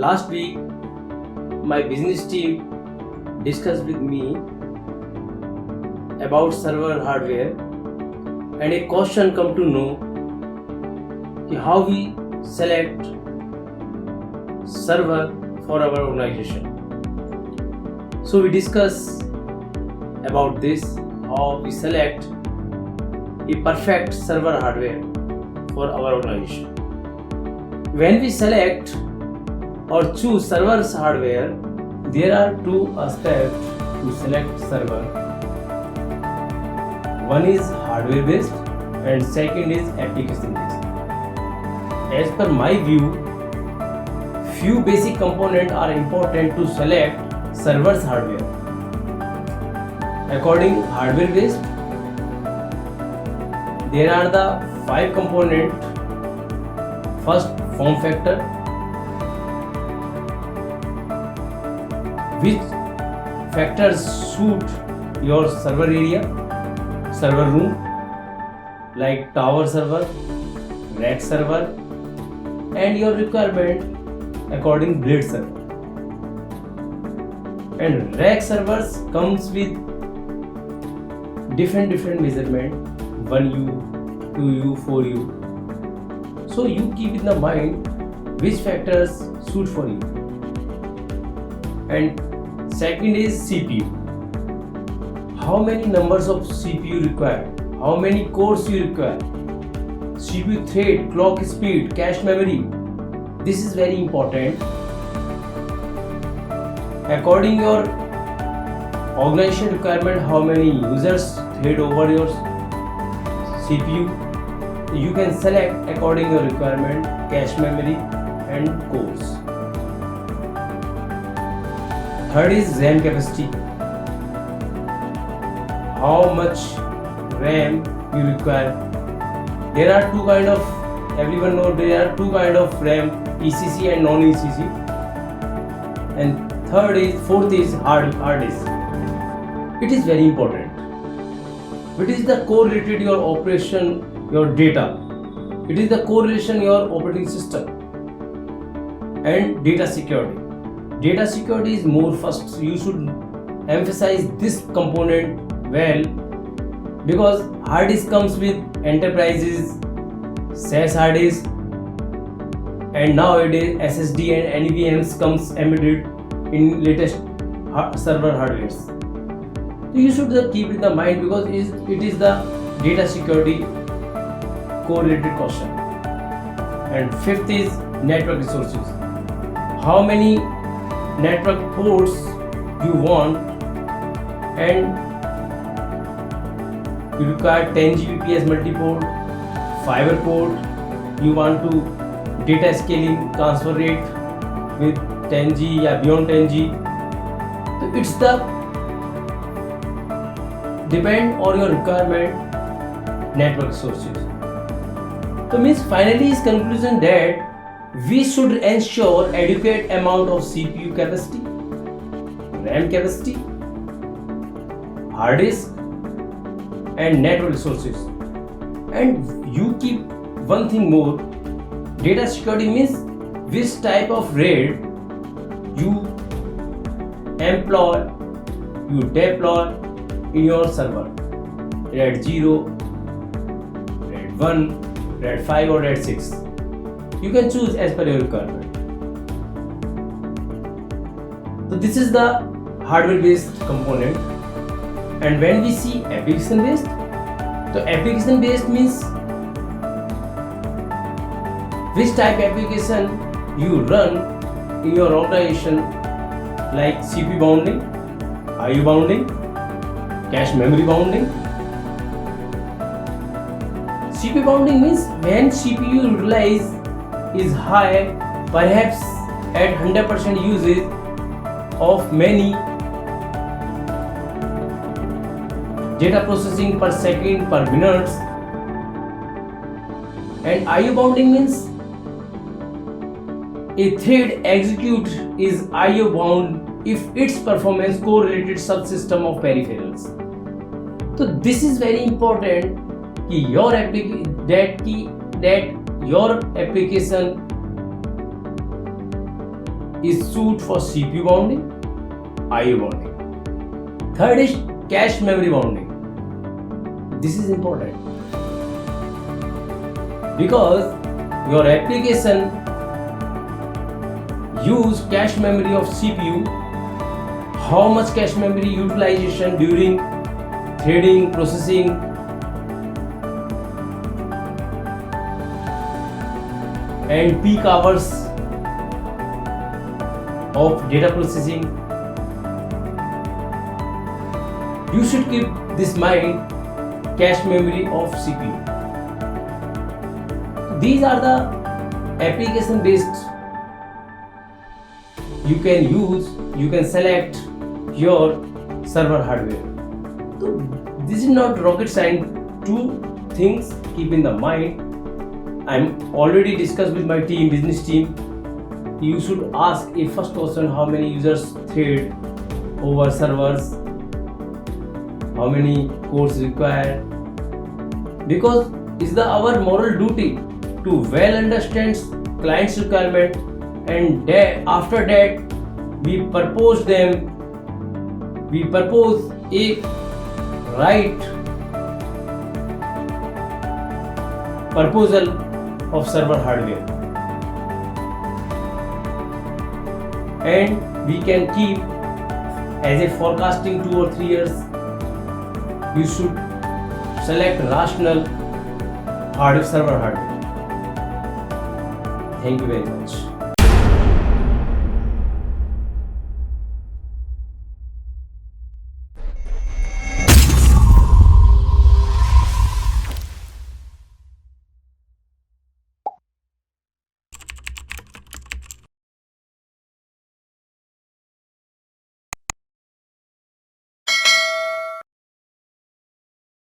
Last week, my business team discussed with me about server hardware, and a question come to know how we select server for our organization. So we discuss about this, how we select a perfect server hardware for our organization. When we select or choose server's hardware, there are two aspects to select server. One is hardware based and second is application based. As per my view, few basic components are important to select server's hardware. According hardware based, there are the 5 components. First, form factor, which factors suit your server area, server room, like tower server, rack server, and your requirement according blade server. And rack servers comes with different measurement, 1U, 2U, 4U. So you keep in the mind which factors suit for you. And second is CPU. How many numbers of CPU required? How many cores you require? CPU thread, clock speed, cache memory. This is very important. According your organization requirement, how many users thread over your CPU, you can select according your requirement, cache memory and cores. Third is RAM capacity. How much RAM you require? There are two kind of, everyone know there are two kind of RAM, ECC and non-ECC. And fourth is hard disk. It is very important. It is the correlated your operation, your data. It is the correlation your operating system and data security. Data security is more first. You should emphasize this component well, because hard disk comes with enterprises, SAS hard disk, and nowadays SSD and NVMe's comes embedded in latest server hardwares. So you should keep it in the mind, because it is the data security correlated question. And fifth is network resources. How many network ports you want, and you require 10 Gbps multi-port, fiber port, you want to data scaling transfer rate with 10G or beyond 10G. So it's the depend on your requirement network sources. So means finally is conclusion that we should ensure adequate amount of CPU capacity, RAM capacity, hard disk and network resources. And you keep one thing more, data security means which type of RAID you employ, you deploy in your server. RAID 0, RAID 1, RAID 5 or RAID 6. You can choose as per your requirement. So this is the hardware based component. And when we see application based, so application based means which type application you run in your organization, like CPU bounding, IO bounding, cache memory bounding. CPU bounding means when CPU utilize is high, perhaps at 100% usage of many data processing per second per minute. And IO bounding means a thread execute is IO bound if its performance correlated subsystem of peripherals. So this is very important कि your application is suited for CPU bounding, IO bounding. Third is cache memory bounding. This is important because your application use cache memory of CPU. How much cache memory utilization during threading, processing, and peak hours of data processing. You should keep this mind, cache memory of CPU. These are the application based you can use, you can select your server hardware. So this is not rocket science. Two things keep in the mind. I'm already discussed with my team, business team. You should ask a first question: how many users thread over servers, how many cores required, because it's our moral duty to well understand client's requirement, and after that we propose a right proposal of server hardware, and we can keep as a forecasting 2 or 3 years. You should select rational server hardware. Thank you very much.